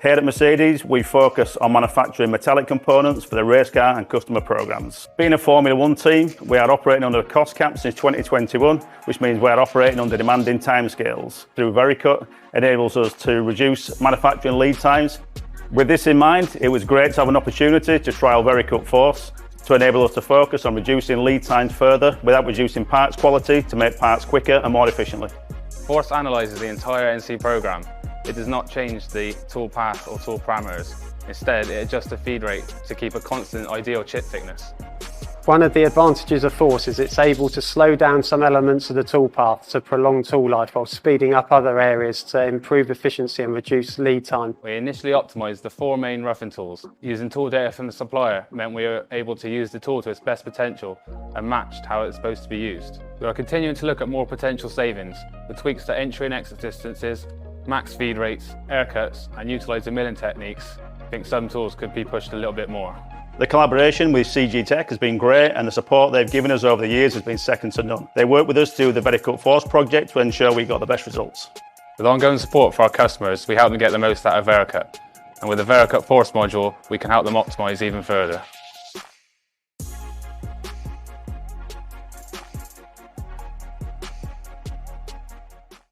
Here at Mercedes, we focus on manufacturing metallic components for the race car and customer programs. Being a Formula One team, we are operating under a cost cap since 2021, which means we are operating under demanding timescales. Through Vericut, enables us to reduce manufacturing lead times. With this in mind, it was great to have an opportunity to trial Vericut Force to enable us to focus on reducing lead times further without reducing parts quality to make parts quicker and more efficiently. Force analyses the entire NC program. It does not change the tool path or tool parameters. Instead, it adjusts the feed rate to keep a constant ideal chip thickness. One of the advantages of Force is it's able to slow down some elements of the tool path to prolong tool life while speeding up other areas to improve efficiency and reduce lead time. We initially optimised the 4 main roughing tools. Using tool data from the supplier meant we were able to use the tool to its best potential and matched how it's supposed to be used. We are continuing to look at more potential savings, with tweaks to entry and exit distances, max feed rates, air cuts, and utilising milling techniques. I think some tools could be pushed a little bit more. The collaboration with CG Tech has been great, and the support they've given us over the years has been second to none. They worked with us to do the Vericut Force project to ensure we got the best results. With ongoing support for our customers, we help them get the most out of Vericut. And with the Vericut Force module, we can help them optimise even further.